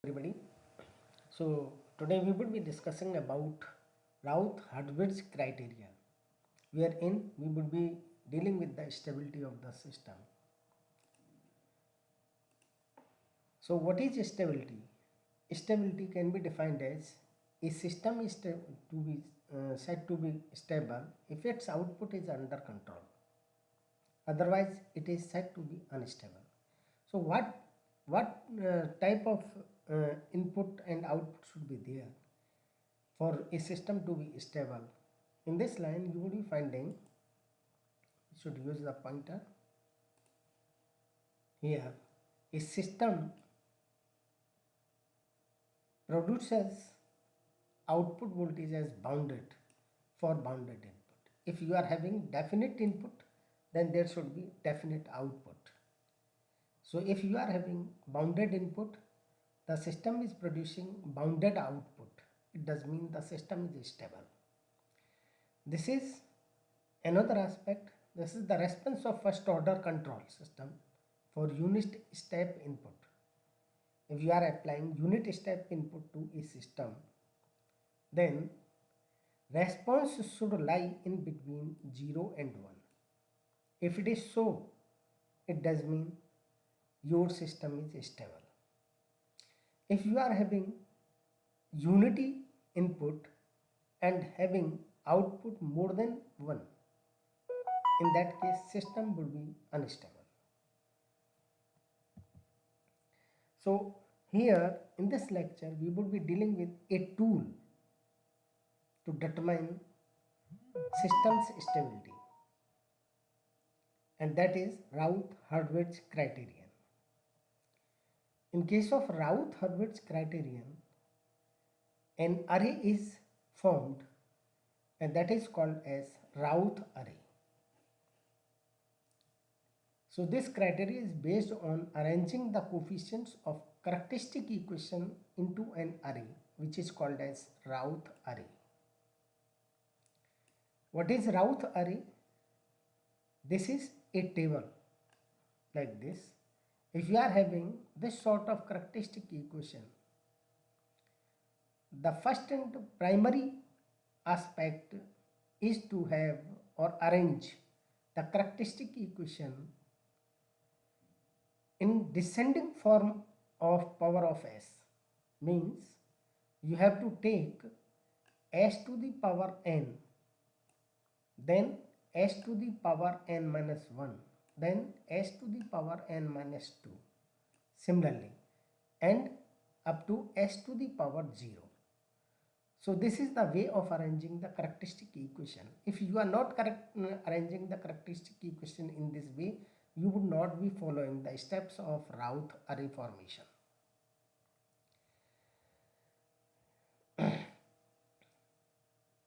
Everybody. So today we will be discussing about Routh-Hurwitz criteria, wherein we will be dealing with the stability of the system. So what is stability? Stability can be defined as a system is to be said to be stable if its output is under control. Otherwise, it is said to be unstable. So what type of input and output should be there for a system to be stable? In this line, you will be finding, you should use the pointer here. A system produces output voltage as bounded for bounded input. If you are having definite input, then there should be definite output. So if you are having bounded input, the system is producing bounded output. It does mean the system is stable. This is another aspect. This is the response of first order control system for unit step input. If you are applying unit step input to a system, then response should lie in between 0 and 1. If it is so, it does mean your system is stable. If you are having unity input and having output more than 1, in that case system would be unstable. So here in this lecture we would be dealing with a tool to determine system's stability, and that is Routh-Hurwitz criterion. In case of Routh-Hurwitz criterion, an array is formed and that is called as Routh array. So this criteria is based on arranging the coefficients of characteristic equation into an array, which is called as Routh array. What is Routh array? This is a table like this. If you are having this sort of characteristic equation, the first and primary aspect is to have or arrange the characteristic equation in descending form of power of s. Means you have to take s to the power n, then s to the power n minus 1, then s to the power n minus 2, similarly, and up to s to the power 0. So this is the way of arranging the characteristic equation. If you are not arranging the characteristic equation in this way, you would not be following the steps of Routh array formation.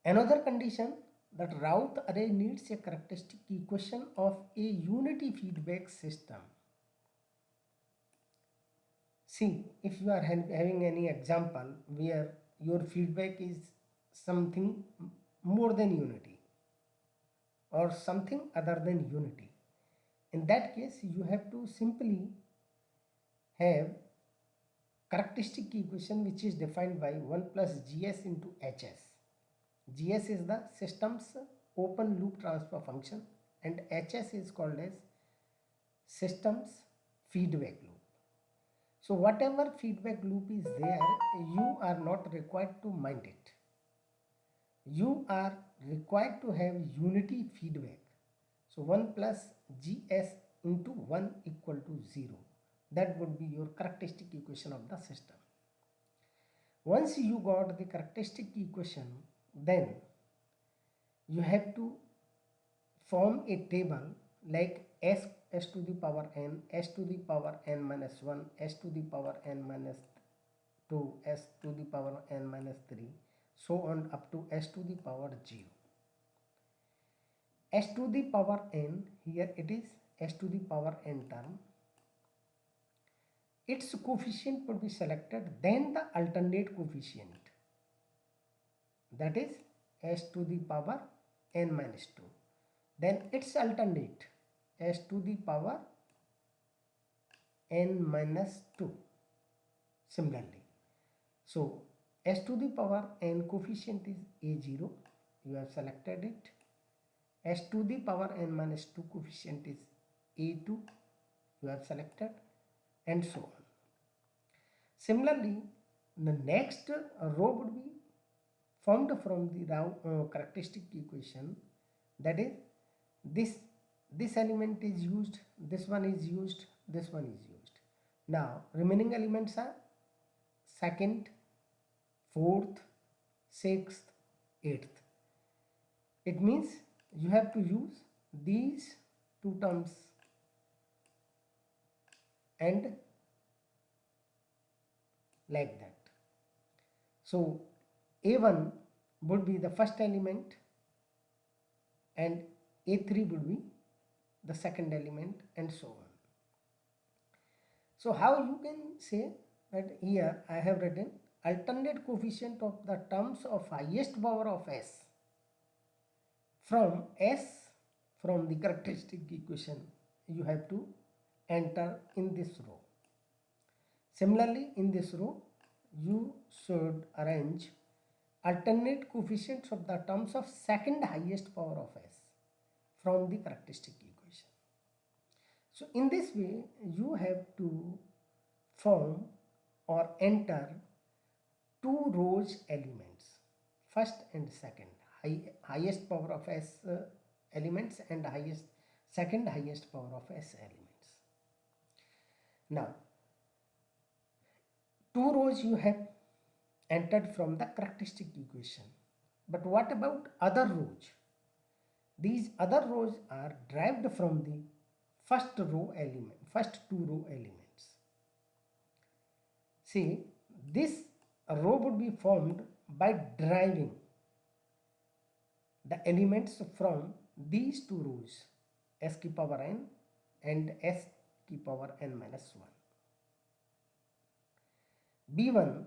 Another condition, that Routh array needs a characteristic equation of a unity feedback system. See, if you are having any example where your feedback is something more than unity or something other than unity, in that case you have to simply have characteristic equation which is defined by 1 plus gs into hs. Gs is the system's open loop transfer function and hs is called as system's feedback loop. So whatever feedback loop is there, you are not required to mind it. You are required to have unity feedback. So 1 plus gs into 1 equal to 0. That would be your characteristic equation of the system. Once you got the characteristic equation, then you have to form a table like s to the power n, s to the power n minus 1, s to the power n minus 2, s to the power n minus 3, so on up to s to the power 0. S to the power n, here it is s to the power n term. Its coefficient would be selected, then the alternate coefficient, that is s to the power n minus 2. Then its alternate s to the power n minus 2. Similarly, So s to the power n coefficient is a0, you have selected it. S to the power n minus 2 coefficient is a2, you have selected, and so on. Similarly, the next row would be formed from the characteristic equation, that is this element is used, this one is used, this one is used. Now remaining elements are second, fourth, sixth, eighth. It means you have to use these two terms and like that. So a1 would be the first element and a3 would be the second element, and so on. So how you can say that here I have written alternate coefficient of the terms of highest power of s from the characteristic equation you have to enter in this row. Similarly, in this row you should arrange alternate coefficients of the terms of second highest power of s from the characteristic equation. So in this way you have to form or enter two rows elements, first and second, highest power of s elements and second highest power of s elements. Now two rows you have entered from the characteristic equation, but what about other rows? These other rows are derived from the first two row elements. See, this row would be formed by deriving the elements from these two rows, s ki power n and s ki power n minus 1. B1,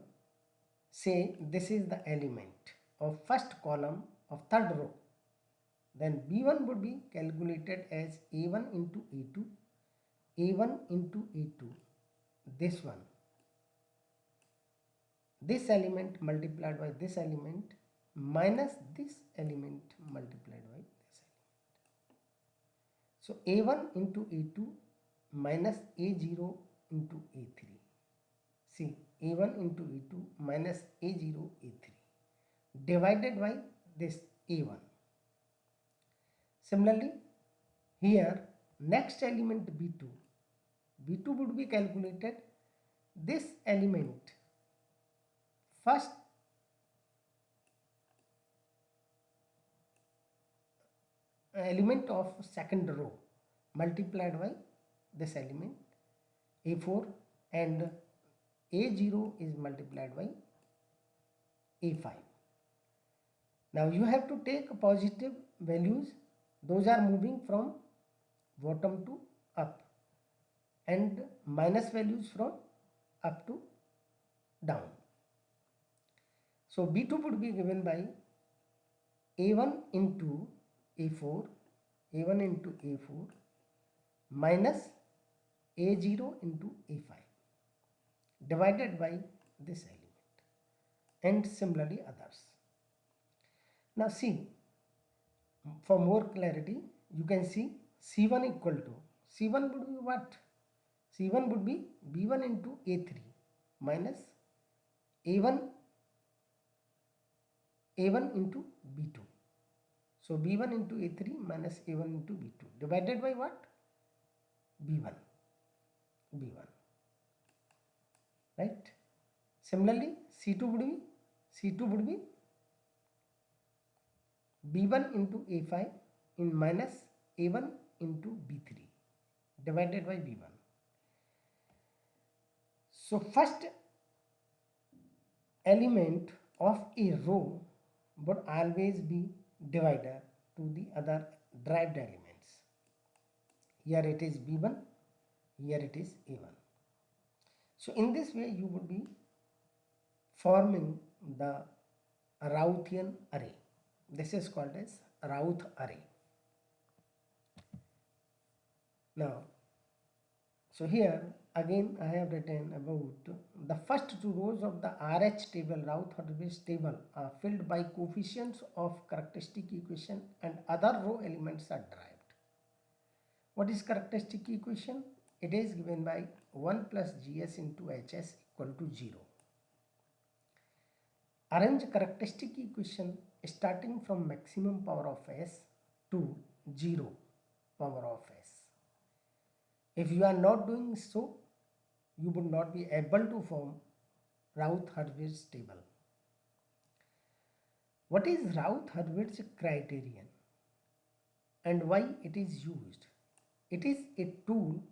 say this is the element of first column of third row, then B1 would be calculated as A1 into A2, A1 into A2, this one, this element multiplied by this element minus this element multiplied by this element. So A1 into A2 minus A0 into A3. See, A1 into A2 minus A0 A3 divided by this A1. Similarly, here next element B2. B2 would be calculated this element first element of second row multiplied by this element A4, and A0 is multiplied by A5. Now you have to take positive values, those are moving from bottom to up, and minus values from up to down. So B2 would be given by A1 into A4, A1 into A4 minus A0 into A5 divided by this element, and similarly others. Now see, for more clarity you can see C1 equal to, C1 would be what? C1 would be B1 into A3 minus A1 into B2. So B1 into A3 minus A1 into B2 divided by what? B1. Right? Similarly, C2 would be B1 into A5 in minus A1 into B3 divided by B1. So first element of a row would always be divider to the other derived elements. Here it is B1, here it is A1. So in this way you would be forming the Rauthian array. This is called as Routh array. Now, so here again I have written about the first two rows of the RH table, Routh-Hurwitz table, are filled by coefficients of characteristic equation and other row elements are derived. What is characteristic equation? It is given by 1 plus GS into HS equal to 0. Arrange characteristic equation starting from maximum power of S to 0 power of S. If you are not doing so, you would not be able to form Routh-Hurwitz table. What is Routh-Hurwitz criterion and why it is used? It is a tool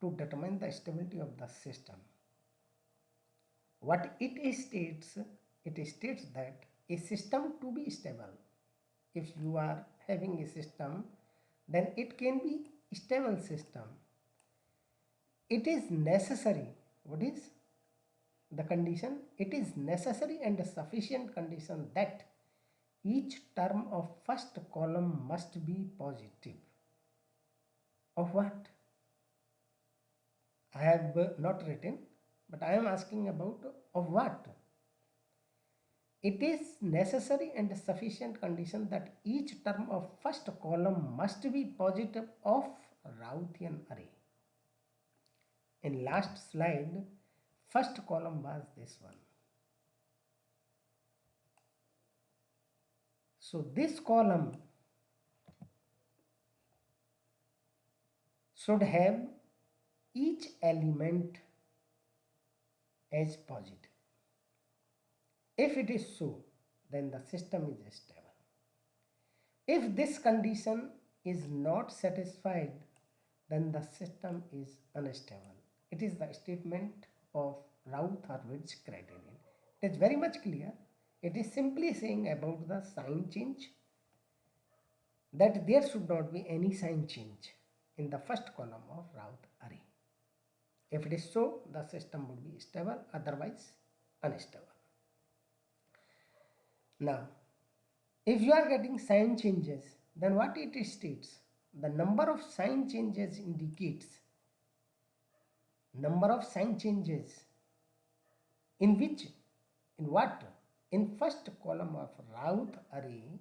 to determine the stability of the system. What it states that a system to be stable, if you are having a system, then it can be a stable system. It is necessary. What is the condition? It is necessary and sufficient condition that each term of first column must be positive. Of what? I have not written, but I am asking about of what? It is necessary and sufficient condition that each term of first column must be positive of Routhian array. In last slide, first column was this one. So this column should have each element as positive. If it is so, then the system is stable. If this condition is not satisfied, then the system is unstable. It is the statement of Routh-Hurwitz criterion. It is very much clear. It is simply saying about the sign change, that there should not be any sign change in the first column of Routh array. If it is so, the system would be stable, otherwise unstable. Now, if you are getting sign changes, then what it states? The number of sign changes indicates number of sign changes in which, in what? In first column of Routh array,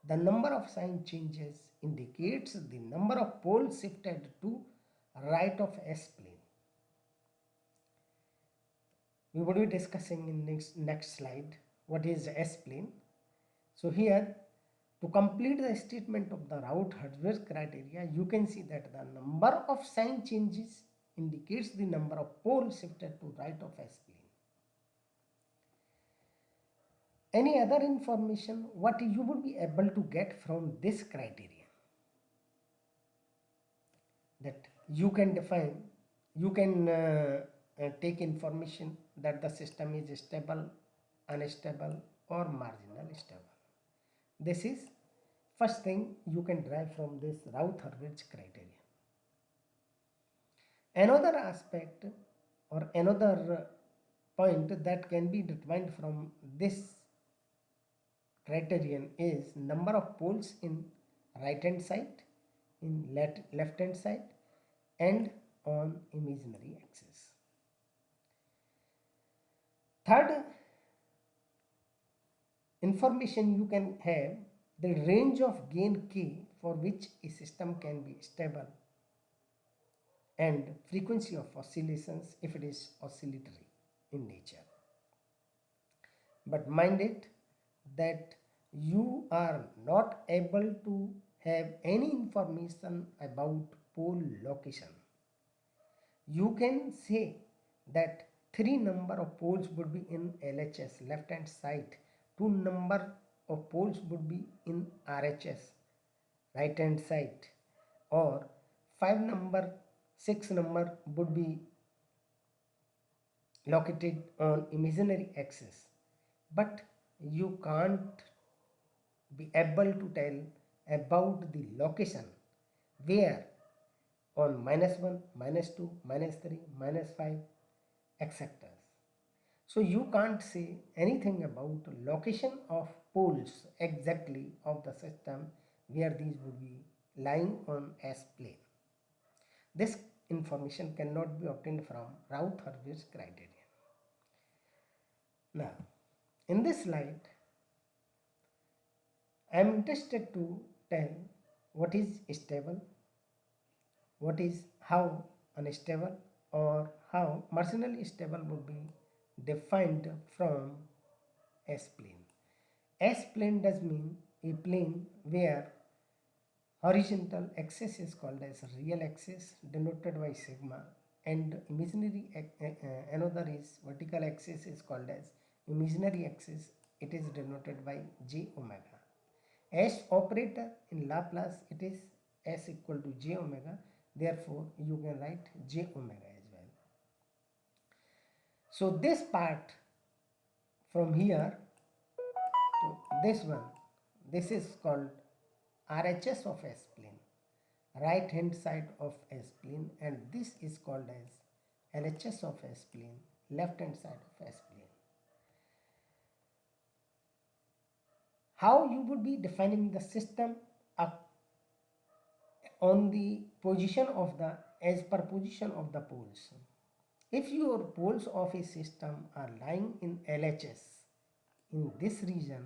the number of sign changes indicates the number of poles shifted to right of S plane. We would be discussing in next slide what is S plane. So here, to complete the statement of the Routh-Hurwitz criteria, you can see that the number of sign changes indicates the number of poles shifted to right of S plane. Any other information what you would be able to get from this criteria? That you can define, you can take information that the system is stable, unstable or marginal stable. This is first thing you can derive from this Routh-Hurwitz criterion. Another aspect or another point that can be determined from this criterion is number of poles in right hand side, in left hand side and on imaginary axis. Third information you can have the range of gain k for which a system can be stable and frequency of oscillations if it is oscillatory in nature. But mind it that you are not able to have any information about pole location. You can say that 3 number of poles would be in LHS left hand side, 2 number of poles would be in RHS right hand side, or 5 number 6 number would be located on imaginary axis, but you can't be able to tell about the location where on -1, -2, -3, -5, etc. So you can't say anything about location of poles exactly of the system where these would be lying on S plane. This information cannot be obtained from Routh-Hurwitz criterion. Now, in this slide, I am interested to tell what is stable, what is how unstable, or how marginally stable would be defined from S-plane. S-plane does mean a plane where horizontal axis is called as real axis denoted by sigma, and imaginary another is vertical axis is called as imaginary axis, it is denoted by j omega. S operator in Laplace, it is S equal to j omega, therefore you can write j omega as well. So this part from here to this one, this is called RHS of S plane, right hand side of S plane, and this is called as LHS of S plane, left hand side of S plane. How you would be defining the system on the position of the as per position of the poles. If your poles of a system are lying in LHS in this region,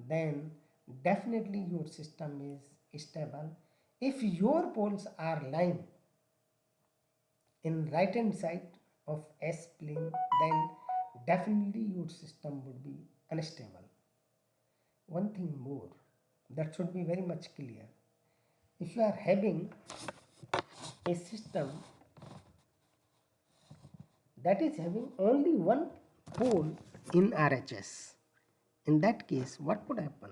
then definitely your system is stable. If your poles are lying in right hand side of S plane, then definitely your system would be unstable. One thing more that should be very much clear. If you are having a system that is having only one pole in RHS, in that case what would happen?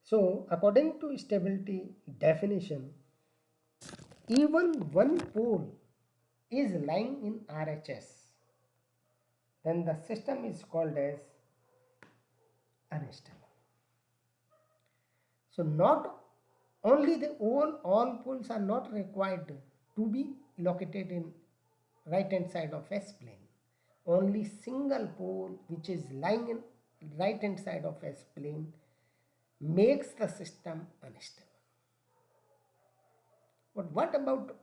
So according to stability definition, even one pole is lying in RHS, then the system is called as unstable. So not only all poles are not required to be located in right hand side of S plane. Only single pole which is lying in right hand side of S plane makes the system unstable. But what about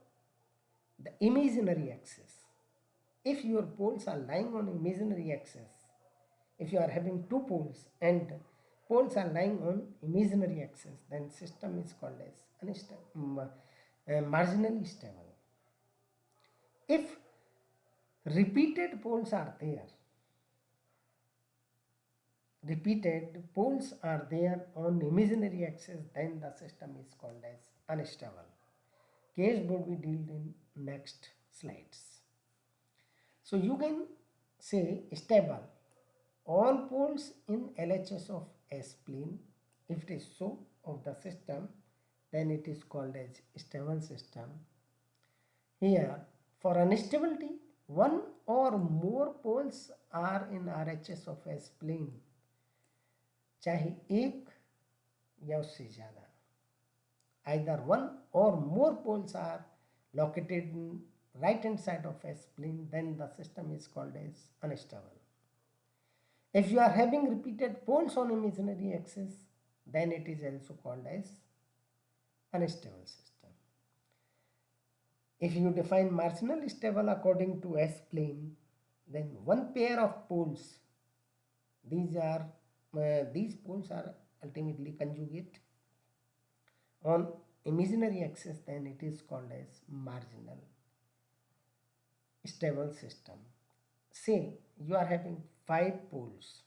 the imaginary axis? If your poles are lying on imaginary axis, if you are having two poles and poles are lying on imaginary axis, then system is called as unstable, marginally stable. If repeated poles are there, on imaginary axis, then the system is called as unstable. Case would be dealt in next slides. So you can say stable, all poles in LHS of S plane. If it is so of the system, then it is called as stable system. Here for instability, one or more poles are in RHS of S plane, चाहे एक या उससे ज़्यादा, either one or more poles are located in right hand side of S plane, then the system is called as unstable. If you are having repeated poles on imaginary axis, then it is also called as unstable system. If you define marginally stable according to S plane, then one pair of poles, these poles are ultimately conjugate on imaginary axis, then it is called as marginal stable system. Say you are having 5 poles,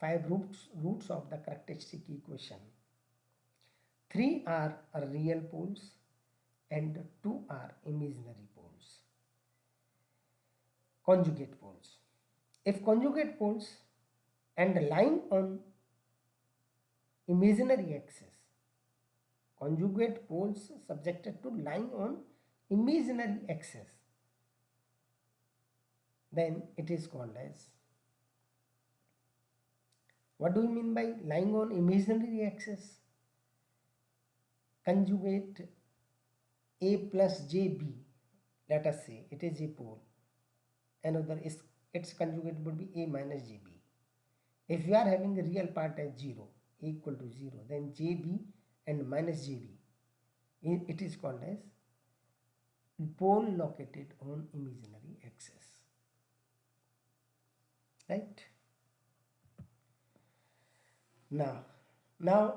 5 roots of the characteristic equation. 3 are real poles and 2 are imaginary poles, conjugate poles. If conjugate poles and lying on imaginary axis, conjugate poles subjected to lying on imaginary axis, then it is called as, what do we mean by lying on imaginary axis? Conjugate A plus JB, let us say it is a pole, another is its conjugate would be A minus JB. If we are having the real part as 0, equal to 0, then JB and minus JB, It is called as pole located on imaginary axis, right? Now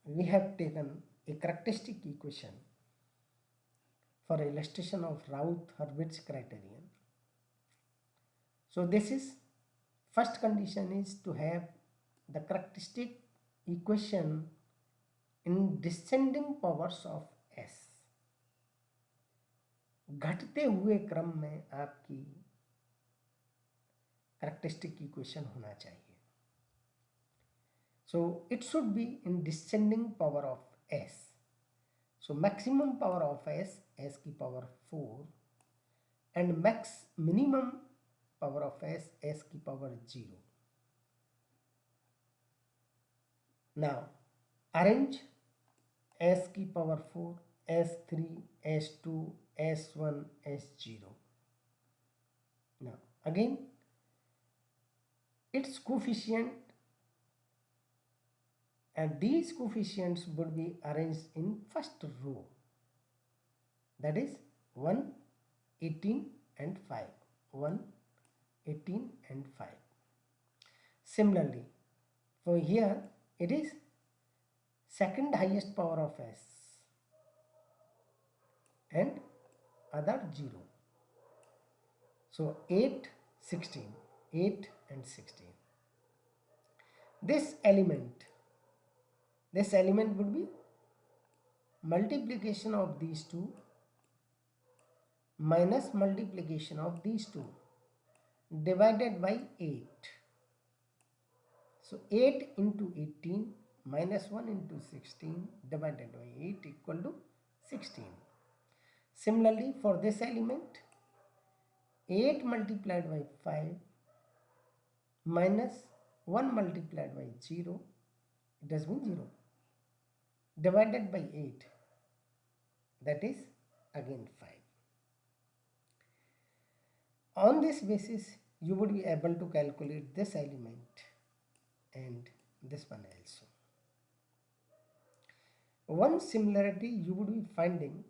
we have taken a characteristic equation for illustration of Routh-Hurwitz criterion. So this is, first condition is to have the characteristic equation in descending powers of S. घटते हुए क्रम में आपकी characteristic equation होना चाहिए. So it should be in descending power of S. So maximum power of S, S की power 4, and minimum power of S, S की power 0. Now arrange S की power 4, S3, S2, S1, S0. Now again its coefficient, and these coefficients would be arranged in first row, that is 1, 18 and 5. 1, 18 and 5. Similarly, for here it is second highest power of S and other 0. So 8, 16, 8 and 16. This element would be multiplication of these two minus multiplication of these two divided by 8. So 8 into 18 minus 1 into 16 divided by 8 equal to 16. Similarly, for this element, 8 multiplied by 5 minus 1 multiplied by 0, it has been 0, divided by 8, that is again 5. On this basis, you would be able to calculate this element and this one also. One similarity you would be finding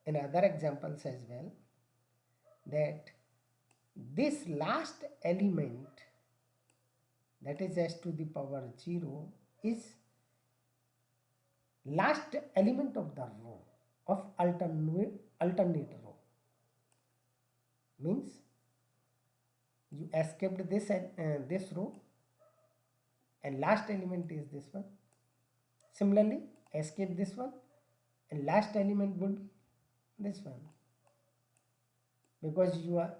in other examples as well, that this last element, that is S to the power 0, is last element of the row of alternate row. Means you escaped this row and last element is this one. Similarly, escape this one and last element would be this one, because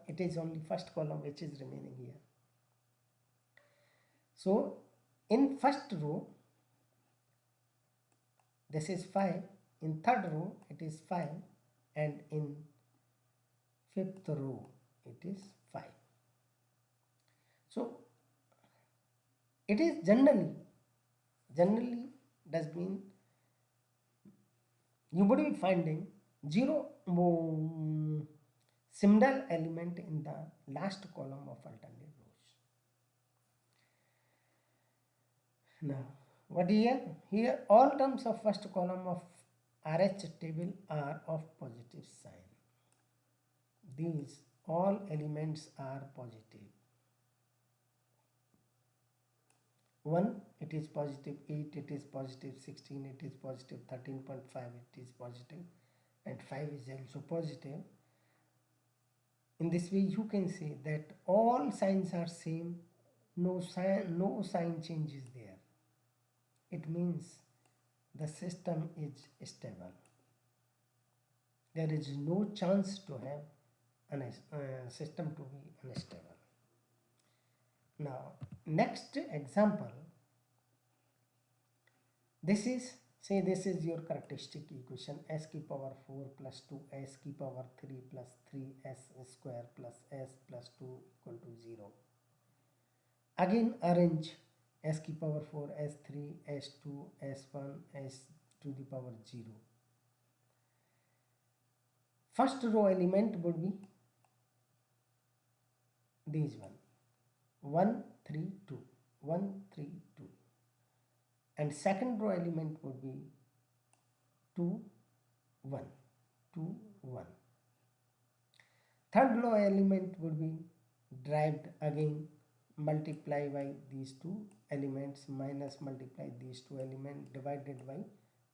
it is only first column which is remaining here. So in first row this is 5, in third row it is 5, and in fifth row it is 5. So it is generally does mean you would be finding 0 similar element in the last column of alternate rows. Now what here? Here all terms of first column of RH table are of positive sign. These all elements are positive. 1, it is positive 8, it is positive 16, it is positive 13.5, it is positive, and 5 is also positive. In this way you can say that all signs are same, no sign change is there. It means the system is stable. There is no chance to have a system to be unstable. Now next example, this is, say this is your characteristic equation, S की power 4 plus 2 S की power 3 plus 3 S square plus S plus 2 equal to 0. Again arrange S की power 4, S3, S2, S1, S to the power 0. First row element would be these one, 1, 3, 2, 1, 3, 2, and second row element would be 2, 1, 2, 1. Third law element would be derived again, multiply by these two elements minus multiply these two elements divided by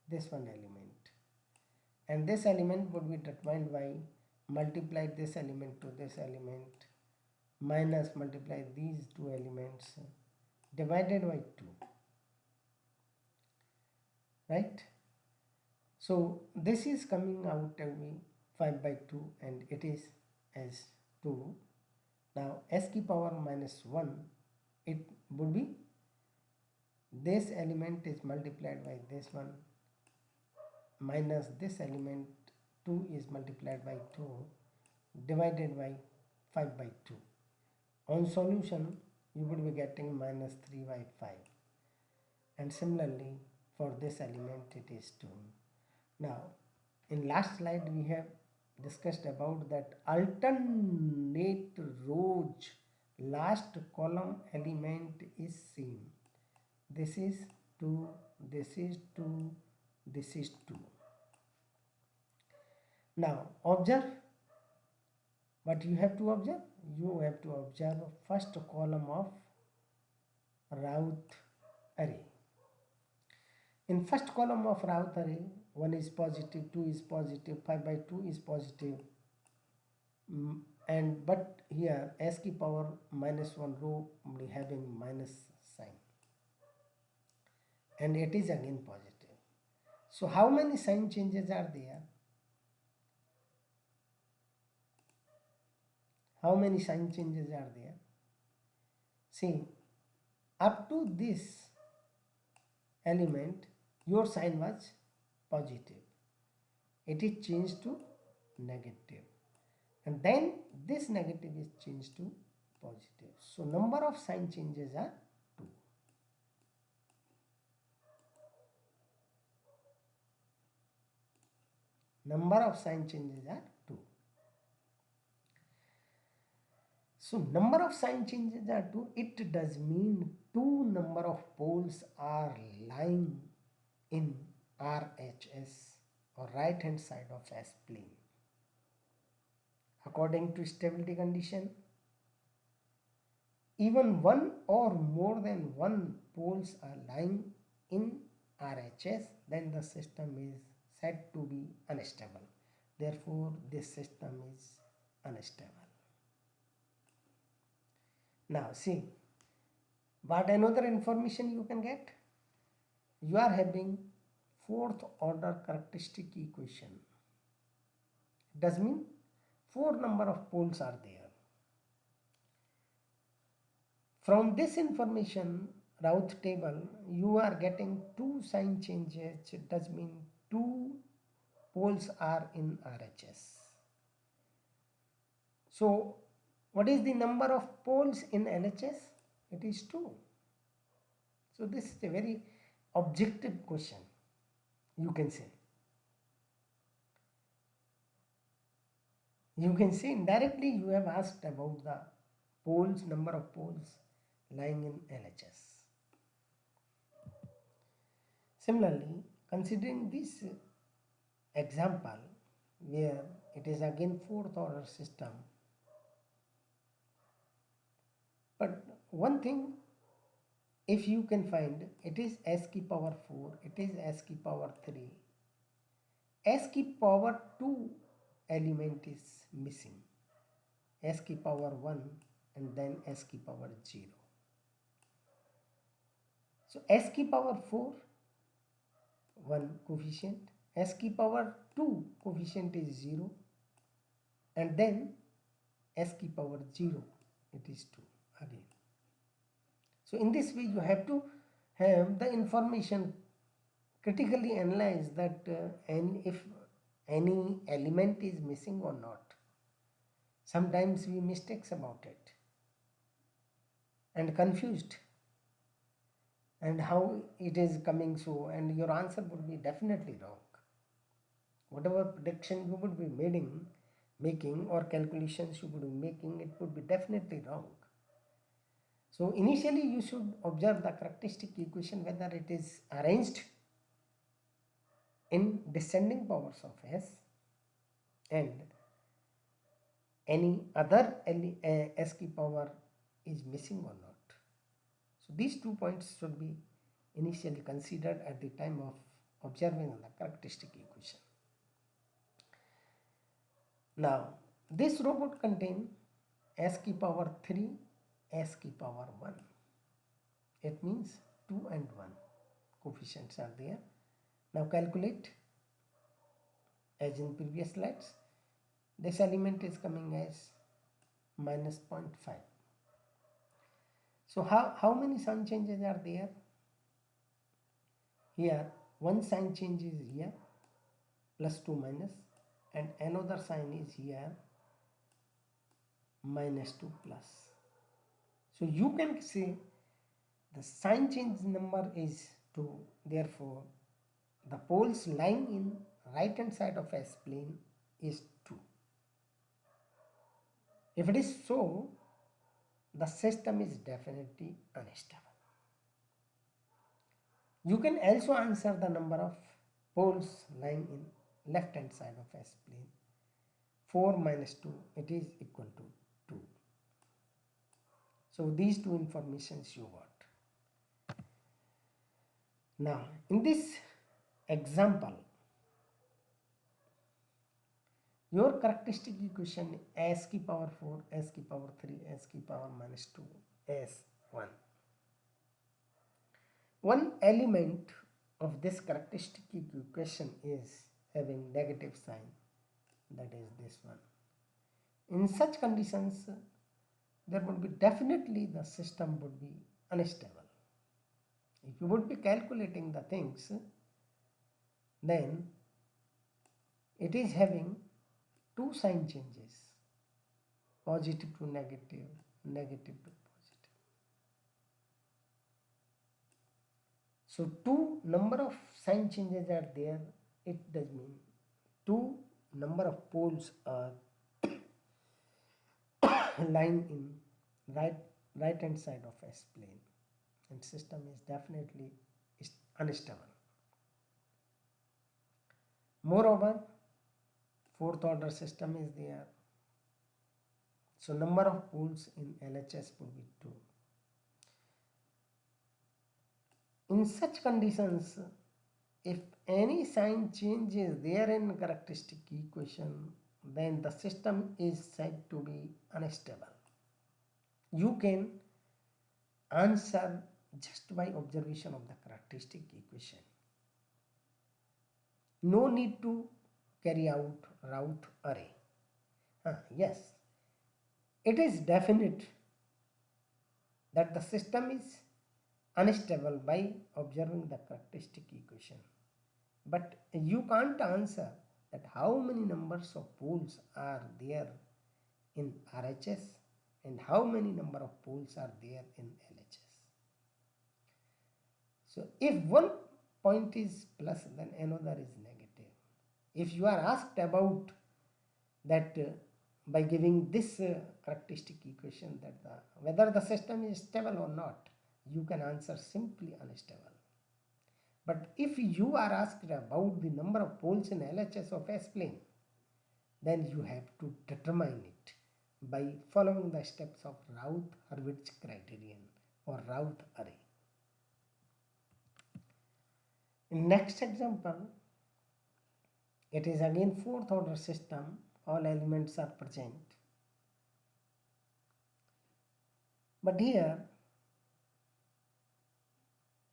this one element, and this element would be determined by multiply this element to this element minus multiply these two elements divided by 2, right? So this is coming out to be 5 by 2 and it is as 2. Now s की power minus 1, it would be this element is multiplied by this one minus this element 2 is multiplied by 2 divided by 5 by 2. On solution you would be getting minus 3 by 5, and similarly for this element it is 2. Now in last slide we have discussed about that alternate rows last column element is same. This is 2, this is 2, this is 2. Now observe what you have to observe. You have to observe first column of Routh array. In first column of Routh array, 1 is positive, 2 is positive, 5 by 2 is positive, and but here s की power minus 1 row will be having minus sign, and it is again positive. So how many sign changes are there? How many sign changes are there? See, up to this element your sign was positive, it is changed to negative, and then this negative is changed to positive. So number of sign changes are 2. Number of sign changes are 2. So number of sign changes are 2. It does mean 2 number of poles are lying in RHS or right hand side of S plane. According to stability condition, even one or more than one poles are lying in RHS, then the system is said to be unstable. Therefore, this system is unstable. Now see, what another information you can get? You are having fourth order characteristic equation. It does mean 4 number of poles are there. From this information, Routh table, you are getting 2 sign changes. It does mean 2 poles are in RHS. So what is the number of poles in LHS? It is 2. So this is a very objective question, you can say. You can say indirectly you have asked about the poles, number of poles lying in LHS. Similarly, considering this example where it is again fourth order system, but one thing, if you can find, it is s की power 4, it is s की power 3, s की power 2 element is missing, s की power 1 and then s की power 0. So s की power 4, 1 coefficient, s की power 2 coefficient is 0, and then s की power 0, it is 2 again. So in this way you have to have the information critically analyze that and if any element is missing or not. Sometimes we mistakes about it and confused and how it is coming so, and your answer would be definitely wrong. Whatever prediction you would be making or calculations you would be making, it would be definitely wrong. So initially you should observe the characteristic equation whether it is arranged in descending powers of S, and any other S key power is missing or not. So these 2 points should be initially considered at the time of observing the characteristic equation. Now this robot contains S key power 3, S key power 1. It means 2 and 1 coefficients are there. Now calculate as in previous slides. This element is coming as minus 0.5. So how many sign changes are there? Here one sign change is here, plus 2 minus, and another sign is here, minus 2 plus. So you can say the sign change number is 2, therefore the poles lying in right hand side of S plane is 2. If it is so, the system is definitely unstable. You can also answer the number of poles lying in left hand side of S plane. 4 minus 2, it is equal to 2. So these two informations you got. Now in this example, your characteristic equation S key power 4, S key power 3, S key power minus 2, S1. One element of this characteristic equation is having negative sign, that is this one. In such conditions, there would be definitely the system would be unstable. If you would be calculating the things, then it is having two sign changes, positive to negative, negative to positive. So two number of sign changes are there. It does mean two number of poles are lying in right hand side of S plane, and system is definitely unstable. Moreover, fourth order system is there, so number of poles in LHS would be 2. In such conditions, if any sign change is there in characteristic equation, then the system is said to be unstable. You can answer just by observation of the characteristic equation. No need to carry out Routh array. Yes, it is definite that the system is unstable by observing the characteristic equation, but you can't answer that how many numbers of poles are there in RHS and how many number of poles are there in LHS. So if one point is plus, then another is negative. If you are asked about that by giving this characteristic equation, that whether the system is stable or not, you can answer simply unstable. But if you are asked about the number of poles in LHS of S plane, then you have to determine it by following the steps of Routh-Hurwitz criterion or Routh array. In next example, it is again fourth order system, all elements are present. But here,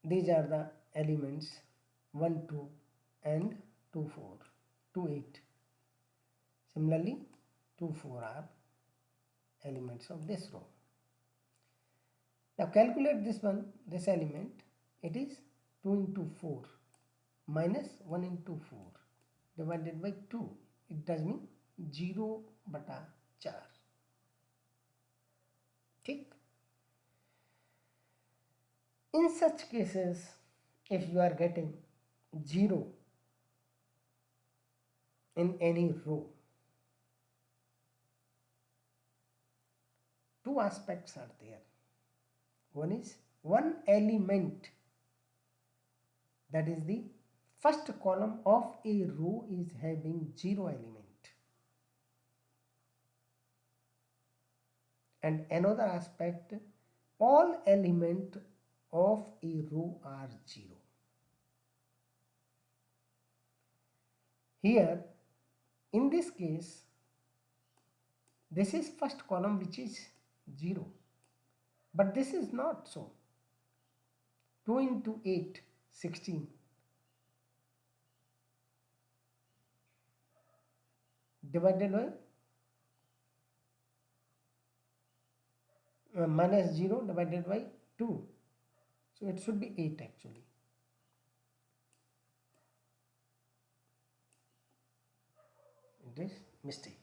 these are the elements 1, 2 and 2, 4, 2, 8. Similarly, 2, 4 are elements of this row. Now calculate this one, this element, it is 2 into 4 minus 1 into 4 divided by 2. It does mean 0 bata 4. ठीक. In such cases, if you are getting 0 in any row, two aspects are there. One is one element, that is the first column of a row is having 0 element, and another aspect, all element of a row are 0. Here in this case, this is first column which is 0, but this is not so. 2 into 8, 16, divided by minus 0 divided by 2, so it should be 8 actually. It is mistake.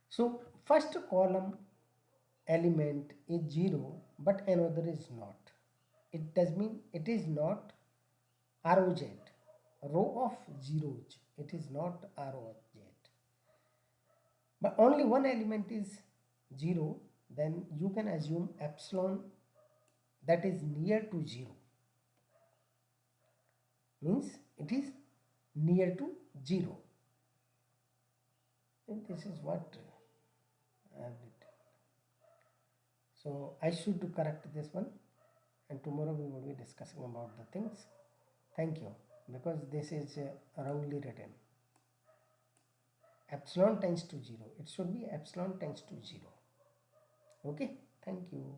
So first column element is 0 but another is not. It does mean it is not ROZ, row of zeros. It is not ROZ. But only one element is 0, then you can assume epsilon that is near to 0. Means it is near to 0. And this is what I have written. So I should correct this one, and tomorrow we will be discussing about the things. Thank you, because this is wrongly written. Epsilon tends to 0. It should be epsilon tends to 0. Okay, thank you.